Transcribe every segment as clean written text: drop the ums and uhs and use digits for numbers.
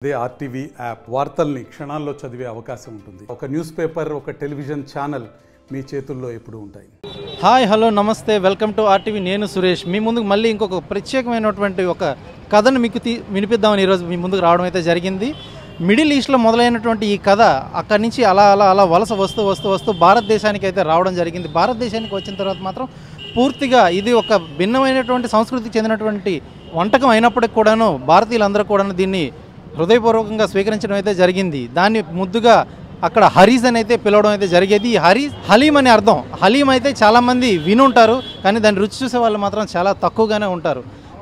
అదే RTV app వార్తల్ని క్షణాల్లో చదివే అవకాశం ఉంటుంది. ఒక న్యూస్ పేపర్, ఒక టెలివిజన్ ఛానల్ మీ చేతుల్లో ఎప్పుడూ ఉంటాయి. హాయ్, హలో, నమస్తే, వెల్కమ్ టు ఆర్టీవీ. నేను సురేష్. మీ ముందుకు మళ్ళీ ఇంకొక ప్రత్యేకమైనటువంటి ఒక కథను మీకు వినిపిద్దామని ఈరోజు మీ ముందుకు రావడం అయితే జరిగింది. మిడిల్ ఈస్ట్లో మొదలైనటువంటి ఈ కథ అక్కడి నుంచి అలా వలస వస్తూ భారతదేశానికి అయితే రావడం జరిగింది. భారతదేశానికి వచ్చిన తర్వాత మాత్రం పూర్తిగా ఇది ఒక భిన్నమైనటువంటి సంస్కృతికి చెందినటువంటి వంటకం అయినప్పటికి కూడాను భారతీయులందరూ కూడా దీన్ని హృదయపూర్వకంగా స్వీకరించడం అయితే జరిగింది. దాన్ని ముద్దుగా అక్కడ హరీస్ అని అయితే పిలవడం అయితే జరిగేది. ఈ హలీం అని అర్థం. హలీం అయితే చాలామంది వినుంటారు, కానీ దాన్ని రుచి చూసే వాళ్ళు మాత్రం చాలా తక్కువగానే ఉంటారు.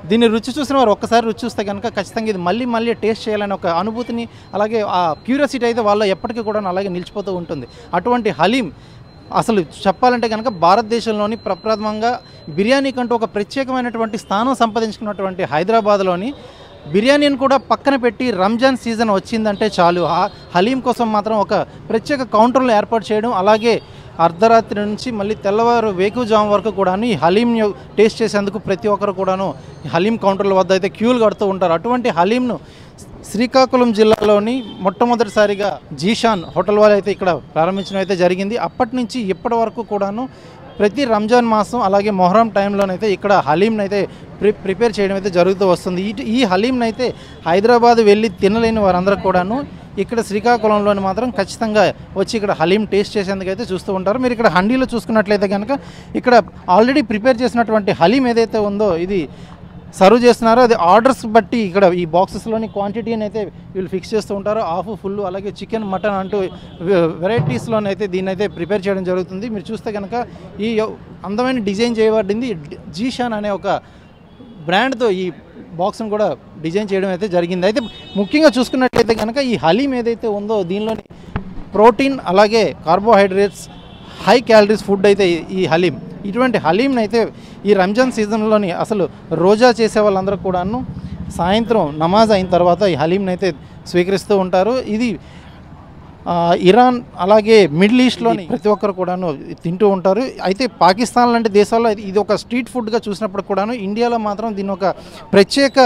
దీన్ని రుచి చూసిన వారు ఒక్కసారి రుచి చూస్తే కనుక ఖచ్చితంగా ఇది మళ్ళీ టేస్ట్ చేయాలని ఒక అనుభూతిని, అలాగే ఆ క్యూరియాసిటీ అయితే వాళ్ళు ఎప్పటికీ కూడా అలాగే నిలిచిపోతూ ఉంటుంది. అటువంటి హలీం అసలు చెప్పాలంటే కనుక భారతదేశంలోని ప్రప్రథమంగా బిర్యానీ కంటూ ఒక ప్రత్యేకమైనటువంటి స్థానం సంపాదించుకున్నటువంటి హైదరాబాద్లోని బిర్యానీని కూడా పక్కన పెట్టి రంజాన్ సీజన్ వచ్చిందంటే చాలు హలీం కోసం మాత్రం ఒక ప్రత్యేక కౌంటర్లు ఏర్పాటు చేయడం, అలాగే అర్ధరాత్రి నుంచి మళ్ళీ తెల్లవారు వేకువజాము వరకు కూడాను ఈ హలీం టేస్ట్ చేసేందుకు ప్రతి ఒక్కరు కూడాను హలీం కౌంటర్ల వద్ద అయితే క్యూలు కడుతూ ఉంటారు. అటువంటి హలీంను శ్రీకాకుళం జిల్లాలోని మొట్టమొదటిసారిగా జీషాన్ హోటల్ వాళ్ళు అయితే ఇక్కడ ప్రారంభించడం అయితే జరిగింది. అప్పటి నుంచి ఇప్పటి వరకు కూడాను ప్రతి రంజాన్ మాసం అలాగే మొహరం టైంలోనైతే ఇక్కడ హలీంని అయితే ప్రిపేర్ చేయడం అయితే జరుగుతూ వస్తుంది. ఈ హలీంని అయితే హైదరాబాద్ వెళ్ళి తినలేని వారందరూ కూడాను ఇక్కడ శ్రీకాకుళంలోని మాత్రం ఖచ్చితంగా వచ్చి ఇక్కడ హలీం టేస్ట్ చేసేందుకు అయితే చూస్తూ ఉంటారు. మీరు ఇక్కడ హండీలో చూసుకున్నట్లయితే కనుక ఇక్కడ ఆల్రెడీ ప్రిపేర్ చేసినటువంటి హలీం ఏదైతే ఉందో ఇది సర్వ్ చేస్తున్నారో అది ఆర్డర్స్ బట్టి ఇక్కడ ఈ బాక్సెస్లోని క్వాంటిటీని అయితే వీళ్ళు ఫిక్స్ చేస్తూ ఉంటారు. హాఫ్, ఫుల్, అలాగే చికెన్, మటన్ అంటూ వెరైటీస్లోనైతే దీన్ని అయితే ప్రిపేర్ చేయడం జరుగుతుంది. మీరు చూస్తే కనుక ఈ అందమైన డిజైన్ చేయబడింది జీషాన్ అనే ఒక బ్రాండ్తో ఈ బాక్స్ను కూడా డిజైన్ చేయడం అయితే జరిగింది. అయితే ముఖ్యంగా చూసుకున్నట్లయితే కనుక ఈ హలీం ఏదైతే ఉందో దీనిలోని ప్రోటీన్ అలాగే కార్బోహైడ్రేట్స్, హై క్యాలరీస్ ఫుడ్ అయితే ఈ హలీం. ఇటువంటి హలీంని అయితే ఈ రంజాన్ సీజన్లోని అసలు రోజా చేసే వాళ్ళందరూ కూడాను సాయంత్రం నమాజ్ అయిన తర్వాత ఈ హలీంని అయితే స్వీకరిస్తూ ఉంటారు. ఇది ఇరాన్ అలాగే మిడిల్ ఈస్ట్లోని ప్రతి ఒక్కరు కూడాను తింటూ ఉంటారు. అయితే పాకిస్తాన్ లాంటి దేశాల్లో ఇది ఒక స్ట్రీట్ ఫుడ్గా చూసినప్పుడు కూడాను ఇండియాలో మాత్రం దీని ఒక ప్రత్యేక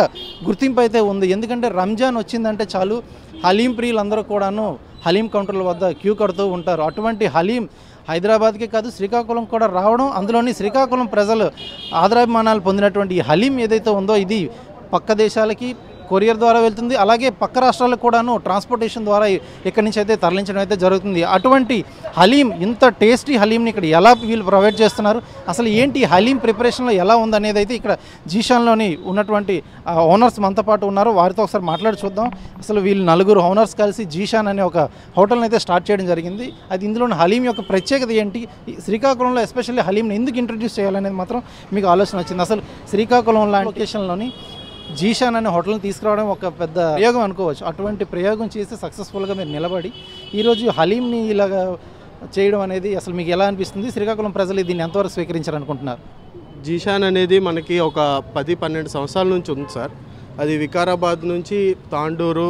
గుర్తింపు అయితే ఉంది. ఎందుకంటే రంజాన్ వచ్చిందంటే చాలు హలీం ప్రియులందరూ కూడాను హలీం కౌంటర్ల వద్ద క్యూ కడుతూ ఉంటారు. అటువంటి హలీం హైదరాబాద్కే కాదు శ్రీకాకుళం కూడా రావడం, అందులోని శ్రీకాకుళం ప్రజలు ఆదరాభిమానాలు పొందినటువంటి ఈ హలీం ఏదైతే ఉందో ఇది పక్క దేశాలకి కొరియర్ ద్వారా వెళ్తుంది, అలాగే పక్క రాష్ట్రాలకు కూడాను ట్రాన్స్పోర్టేషన్ ద్వారా ఇక్కడి నుంచి అయితే తరలించడం అయితే జరుగుతుంది. అటువంటి హలీం, ఇంత టేస్టీ హలీంని ఇక్కడ ఎలా వీళ్ళు ప్రొవైడ్ చేస్తున్నారు, అసలు ఏంటి హలీం ప్రిపరేషన్లో ఎలా ఉందనేది అయితే ఇక్కడ జీషాన్లోని ఉన్నటువంటి ఓనర్స్ మనతో పాటు ఉన్నారు. వారితో ఒకసారి మాట్లాడి చూద్దాం. అసలు వీళ్ళు నలుగురు ఓనర్స్ కలిసి జీషాన్ అనే ఒక హోటల్ని అయితే స్టార్ట్ చేయడం జరిగింది. అది ఇందులోని హలీం యొక్క ప్రత్యేకత ఏంటి, శ్రీకాకుళంలో ఎస్పెషల్లీ హలీంని ఎందుకు ఇంట్రడ్యూస్ చేయాలనేది మాత్రం మీకు ఆలోచన వచ్చింది. అసలు శ్రీకాకుళం లాంటి లొకేషన్లోని జీషాన్ అనే హోటల్ని తీసుకురావడం ఒక పెద్ద ప్రయోగం అనుకోవచ్చు. అటువంటి ప్రయోగం చేసి సక్సెస్ఫుల్గా మీరు నిలబడి ఈరోజు హలీంని ఇలాగా చేయడం అనేది అసలు మీకు ఎలా అనిపిస్తుంది? శ్రీకాకుళం ప్రజలు దీన్ని ఎంతవరకు స్వీకరించారనుకుంటున్నారు? జీషాన్ అనేది మనకి ఒక 10-12 సంవత్సరాల నుంచి ఉంది సార్. అది వికారాబాద్ నుంచి తాండూరు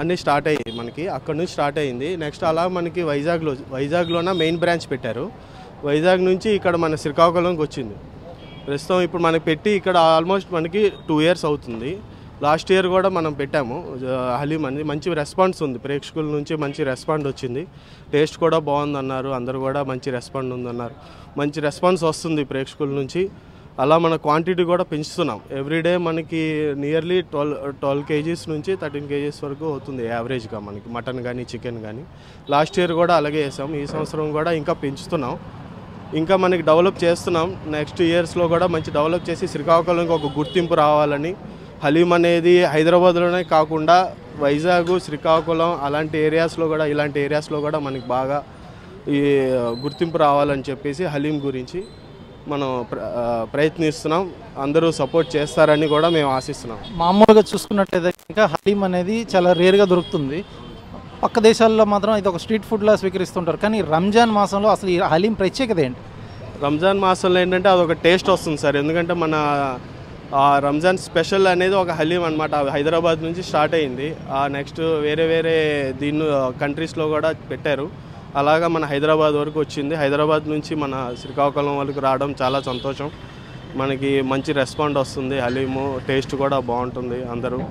అన్నీ స్టార్ట్ అయ్యాయి మనకి, అక్కడ నుంచి స్టార్ట్ అయ్యింది. నెక్స్ట్ అలా మనకి వైజాగ్లోన మెయిన్ బ్రాంచ్ పెట్టారు. వైజాగ్ నుంచి ఇక్కడ మన శ్రీకాకుళంకి వచ్చింది. ప్రస్తుతం ఇప్పుడు మనకి పెట్టి ఇక్కడ ఆల్మోస్ట్ మనకి 2 years అవుతుంది. లాస్ట్ ఇయర్ కూడా మనం పెట్టాము హలీం అని. మంచి రెస్పాన్స్ ఉంది, ప్రేక్షకుల నుంచి మంచి రెస్పాండ్ వచ్చింది. టేస్ట్ కూడా బాగుందన్నారు, అందరూ కూడా మంచి రెస్పాండ్ ఉందన్నారు. మంచి రెస్పాన్స్ వస్తుంది ప్రేక్షకుల నుంచి. అలా మన క్వాంటిటీ కూడా పెంచుతున్నాం. ఎవ్రీడే మనకి నియర్లీ 12 kgs నుంచి 13 kgs వరకు అవుతుంది యావరేజ్గా మనకి, మటన్ కానీ చికెన్ కానీ. లాస్ట్ ఇయర్ కూడా అలాగే వేసాం. ఈ సంవత్సరం కూడా ఇంకా పెంచుతున్నాం, ఇంకా మనకి డెవలప్ చేస్తున్నాం. నెక్స్ట్ ఇయర్స్లో కూడా మంచి డెవలప్ చేసి శ్రీకాకుళంకి ఒక గుర్తింపు రావాలని, హలీం అనేది హైదరాబాద్లోనే కాకుండా వైజాగ్, శ్రీకాకుళం అలాంటి ఏరియాస్లో కూడా, ఇలాంటి ఏరియాస్లో కూడా మనకి బాగా ఈ గుర్తింపు రావాలని చెప్పేసి హలీం గురించి మనం ప్రయత్నిస్తున్నాం. అందరూ సపోర్ట్ చేస్తారని కూడా మేము ఆశిస్తున్నాం. మామూలుగా చూసుకున్నట్లయితే ఇంకా హలీం అనేది చాలా రేర్గా దొరుకుతుంది. పక్క దేశాల్లో మాత్రం ఇది ఒక స్ట్రీట్ ఫుడ్లా స్వీకరిస్తుంటారు. కానీ రంజాన్ మాసంలో అసలు ఈ హలీం ప్రత్యేకత ఏంటి? రంజాన్ మాసంలో ఏంటంటే అదొక టేస్ట్ వస్తుంది సార్. ఎందుకంటే మన రంజాన్ స్పెషల్ అనేది ఒక హలీం అనమాట. హైదరాబాద్ నుంచి స్టార్ట్ అయింది. నెక్స్ట్ వేరే దీన్ని కంట్రీస్లో కూడా పెట్టారు. అలాగా మన హైదరాబాద్ వరకు వచ్చింది. హైదరాబాద్ నుంచి మన శ్రీకాకుళం వరకు రావడం చాలా సంతోషం. మనకి మంచి రెస్పాండ్ వస్తుంది. హలీము టేస్ట్ కూడా బాగుంటుంది అందరూ.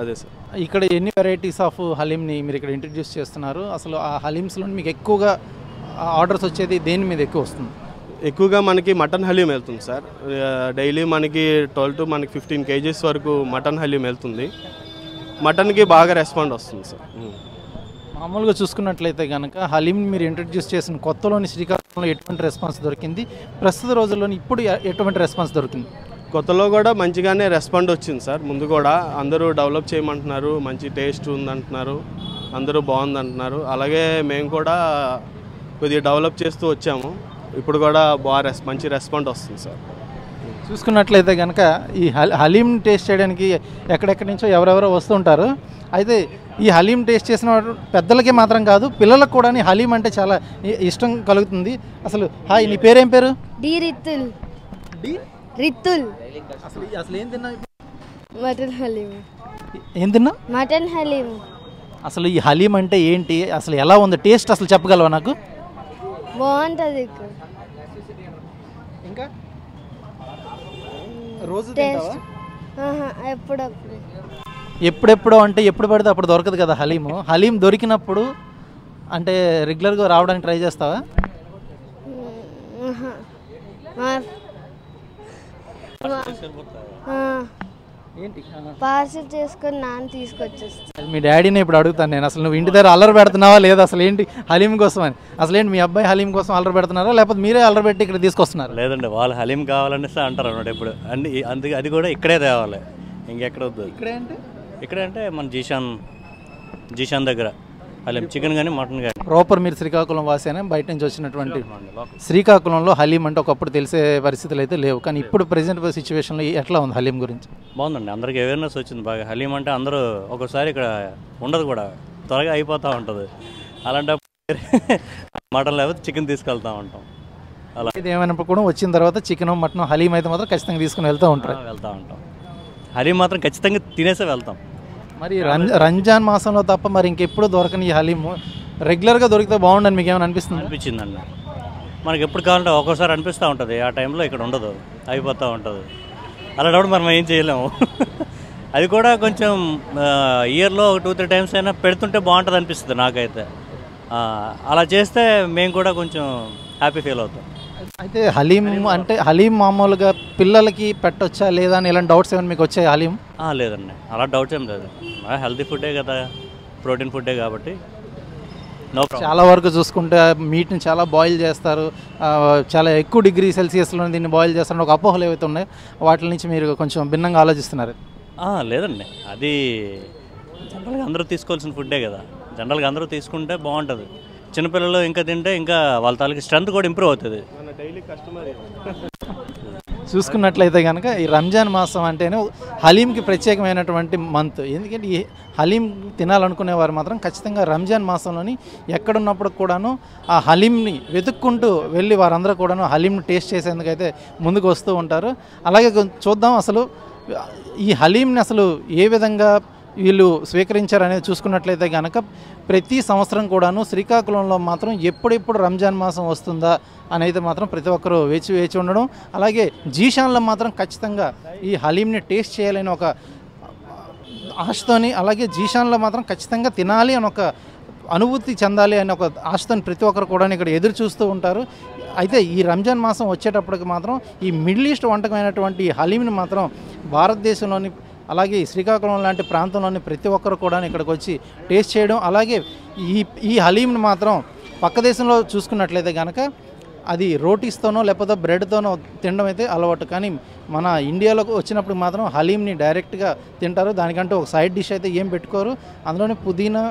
అదే సార్. ఇక్కడ ఎన్ని వెరైటీస్ ఆఫ్ హలీంని మీరు ఇక్కడ ఇంట్రడ్యూస్ చేస్తున్నారు? అసలు ఆ హలీమ్స్లో మీకు ఎక్కువగా ఆర్డర్స్ వచ్చేది దేని మీద ఎక్కువ వస్తుంది? ఎక్కువగా మనకి మటన్ హలీం వెళ్తుంది సార్. డైలీ మనకి 12 to మనకి 15 kgs వరకు మటన్ హలీం వెళ్తుంది. మటన్కి బాగా రెస్పాండ్ వస్తుంది సార్. మామూలుగా చూసుకున్నట్లయితే కనుక హలీం మీరు ఇంట్రడ్యూస్ చేసిన కొత్తలోని శ్రీకాకుళంలో ఎటువంటి రెస్పాన్స్ దొరికింది, ప్రస్తుత రోజుల్లోని ఇప్పుడు ఎటువంటి రెస్పాన్స్ దొరికింది? కొత్తలో కూడా మంచిగానే రెస్పాండ్ వచ్చింది సార్. ముందు కూడా అందరూ డెవలప్ చేయమంటున్నారు, మంచి టేస్ట్ ఉందంటున్నారు, అందరూ బాగుందంటున్నారు. అలాగే మేము కూడా కొద్దిగా డెవలప్ చేస్తూ వచ్చాము. ఇప్పుడు కూడా బాగా మంచి రెస్పాండ్ వస్తుంది సార్. చూసుకున్నట్లయితే కనుక ఈ హలీం టేస్ట్ చేయడానికి ఎక్కడెక్కడి నుంచో ఎవరెవరో వస్తుంటారు. అయితే ఈ హలీం టేస్ట్ చేసిన పెద్దలకే మాత్రం కాదు, పిల్లలకు కూడా హలీం అంటే చాలా ఇష్టం కలుగుతుంది. అసలు హాయ్, నీ పేరేం పేరు? రితుల్. రితుల్. అసలు ఏం తిన్నా? మటన్ హలీం. ఏం తిన్నా? మటన్ హలీం. అసలు ఈ హలీం అంటే ఏంటి, అసలు ఎలా ఉంది టేస్ట్, అసలు చెప్పగలవా నాకు? బాగుంటుంది. ఇంకా రోజు టేస్ట్ ఎప్పుడప్పుడు. ఎప్పుడెప్పుడు అంటే ఎప్పుడు పడితే అప్పుడు దొరకదు కదా హలీము. హలీం దొరికినప్పుడు అంటే రెగ్యులర్గా రావడానికి ట్రై చేస్తావా? ఏంటి పార్సల్ చేసుకొని నాన్న తీసుకొచ్చేస్తాను. మీ డాడీని ఇప్పుడు అడుగుతాను నేను, అసలు నువ్వు ఇంటి దగ్గర అల్లరి పెడుతున్నావా లేదా, అసలు ఏంటి హలీం కోసం అని? అసలు ఏంటి మీ అబ్బాయి హలీం కోసం అల్లరి పెడుతున్నారా, లేకపోతే మీరే అల్లరి పెట్టి ఇక్కడ తీసుకొస్తున్నారు? లేదండి, వాళ్ళు హలీం కావాలనేసి అంటారు అన్నమాట ఇప్పుడు. అన్ని అందుకే అది కూడా ఇక్కడే తేవాలి, ఇంకెక్కడ వద్దు. ఇక్కడే అంటే మన జీషాన్ దగ్గర హలీం, చికెన్ కానీ మటన్ కానీ. ప్రాపర్ మీరు శ్రీకాకుళం వాసేనే, బయట నుంచి వచ్చినటువంటి? శ్రీకాకుళంలో హలీం అంటే ఒకప్పుడు తెలిసే పరిస్థితులు అయితే లేవు, కానీ ఇప్పుడు ప్రెసెంట్ సిచ్యువేషన్లో ఎట్లా ఉంది హలీం గురించి? బాగుందండి, అందరికీ అవేర్నెస్ వచ్చింది బాగా. హలీం అంటే అందరూ ఒకసారి ఇక్కడ ఉండదు కూడా, త్వరగా అయిపోతూ ఉంటుంది. అలాంటప్పుడు మటన్ లేకపోతే చికెన్ తీసుకెళ్తూ ఉంటాం. అలా ఇది ఏమైనప్పుడు కూడా వచ్చిన తర్వాత చికెన్ మటన్ హలీం అయితే మాత్రం ఖచ్చితంగా తీసుకుని వెళ్తూ ఉంటాం. హలీం మాత్రం ఖచ్చితంగా తినేసే వెళ్తాం. మరి రంజాన్ మాసంలో తప్ప మరి ఇంకెప్పుడు దొరకని ఈ హలీము రెగ్యులర్గా దొరికితే బాగుండని మీకు ఏమైనా అనిపిస్తుంది? అనిపించిందండి, మనకి ఎప్పుడు కావాలంటే ఒక్కోసారి అనిపిస్తూ ఉంటుంది. ఆ టైంలో ఇక్కడ ఉండదు, అయిపోతూ ఉంటుంది. అలాంటప్పుడు మనం ఏం చేయలేము. అది కూడా కొంచెం ఇయర్లో 2-3 times అయినా పెడుతుంటే బాగుంటుంది అనిపిస్తుంది నాకైతే. అలా చేస్తే మేము కూడా కొంచెం హ్యాపీ ఫీల్ అవుతాం. అయితే హలీం అంటే హలీం మామూలుగా పిల్లలకి పెట్టొచ్చా లేదా అని ఇలాంటి డౌట్స్ ఏమైనా మీకు వచ్చాయి? హలీం లేదండి, అలా డౌట్స్ ఏం లేదు. హెల్తీ ఫుడ్డే కదా, ప్రోటీన్ ఫుడ్డే కాబట్టి నో ప్రాబ్లం. చాలా వరకు చూసుకుంటే మీట్ని చాలా బాయిల్ చేస్తారు, చాలా ఎక్కువ డిగ్రీ సెల్సియస్లో దీన్ని బాయిల్ చేస్తారు. ఒక అపోహలు ఏవైతే ఉన్నాయో వాటి నుంచి మీరు కొంచెం భిన్నంగా ఆలోచిస్తున్నారు? లేదండి, అది జనరల్గా అందరూ తీసుకోవాల్సిన ఫుడ్డే కదా. జనరల్గా అందరూ తీసుకుంటే బాగుంటుంది. చిన్నపిల్లలు ఇంకా తింటే ఇంకా వాళ్ళ తాలూకు స్ట్రెంత్ కూడా ఇంప్రూవ్ అవుతుంది. చూసుకున్నట్లయితే కనుక ఈ రంజాన్ మాసం అంటేనే హలీంకి ప్రత్యేకమైనటువంటి మంత్. ఎందుకంటే ఈ హలీం తినాలనుకునేవారు మాత్రం ఖచ్చితంగా రంజాన్ మాసంలోని ఎక్కడున్నప్పుడు కూడాను ఆ హలీంని వెతుక్కుంటూ వెళ్ళి వారందరూ కూడాను హలీంని టేస్ట్ చేసేందుకైతే ముందుకు వస్తూ ఉంటారు. అలాగే చూద్దాం అసలు ఈ హలీంని అసలు ఏ విధంగా వీళ్ళు స్వీకరించారనేది చూసుకున్నట్లయితే కనుక ప్రతి సంవత్సరం కూడాను శ్రీకాకుళంలో మాత్రం ఎప్పుడెప్పుడు రంజాన్ మాసం వస్తుందా అనేది మాత్రం ప్రతి ఒక్కరూ వేచి ఉండడం, అలాగే జీషాన్లో మాత్రం ఖచ్చితంగా ఈ హలీంని టేస్ట్ చేయాలని ఒక ఆశతోని, అలాగే జీషాన్లో మాత్రం ఖచ్చితంగా తినాలి అని ఒక అనుభూతి చెందాలి అని ఒక ఆశతోని ప్రతి ఒక్కరు కూడా ఇక్కడ ఎదురు చూస్తూ ఉంటారు. అయితే ఈ రంజాన్ మాసం వచ్చేటప్పటికి మాత్రం ఈ మిడిల్ ఈస్ట్ వంటకమైనటువంటి హలీంని మాత్రం భారతదేశంలోని అలాగే శ్రీకాకుళం లాంటి ప్రాంతంలోని ప్రతి ఒక్కరు కూడా ఇక్కడికి వచ్చి టేస్ట్ చేయడం, అలాగే ఈ హలీంని మాత్రం పక్క దేశంలో చూసుకున్నట్లయితే కనుక అది రోటీస్తోనో లేకపోతే బ్రెడ్తోనో తినడం అయితే అలవాటు, కానీ మన ఇండియాలోకి వచ్చినప్పుడు మాత్రం హలీంని డైరెక్ట్గా తింటారు. దానికంటే ఒక సైడ్ డిష్ అయితే ఏం పెట్టుకోరు. అందులోనే పుదీనా,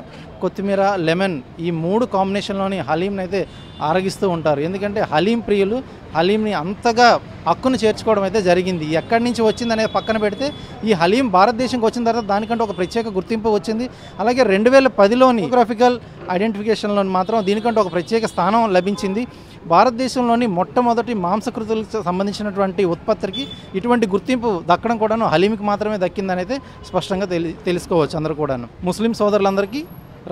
కొత్తిమీర, లెమన్ ఈ 3 కాంబినేషన్లోని హలీంని అయితే ఆరగిస్తూ ఉంటారు. ఎందుకంటే హలీం ప్రియులు హలీంని అంతగా హక్కును చేర్చుకోవడం అయితే జరిగింది. ఎక్కడి నుంచి వచ్చిందనేది పక్కన పెడితే ఈ హలీం భారతదేశంకి వచ్చిన తర్వాత దానికంటే ఒక ప్రత్యేక గుర్తింపు వచ్చింది. అలాగే 2010లోని జియోగ్రఫికల్ ఐడెంటిఫికేషన్లో మాత్రం దీనికంటే ఒక ప్రత్యేక స్థానం లభించింది. భారతదేశంలోని మొట్టమొదటి మాంసకృతులకు సంబంధించినటువంటి ఉత్పత్తికి ఇటువంటి గుర్తింపు దక్కడం కూడాను హలీంకి మాత్రమే దక్కిందని అయితే స్పష్టంగా తెలుసుకోవచ్చు అందరూ కూడాను. ముస్లిం సోదరులందరికీ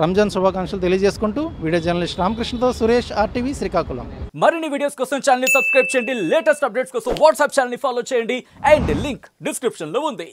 రంజాన్ శుభాకాంక్షలు తెలియజేసుకుంటూ వీడియో జర్నలిస్ట్ రామకృష్ణతో సురేష్, RTV శ్రీకాకుళం. మరిన్ని వీడియోస్ కోసం ఛానల్ ని సబ్స్క్రైబ్ చేయండి, లేటెస్ట్ అప్డేట్స్ కోసం వాట్సాప్ ఛానల్ ని ఫాలో చేయండి అండ్ లింక్ డిస్క్రిప్షన్ లో ఉంది.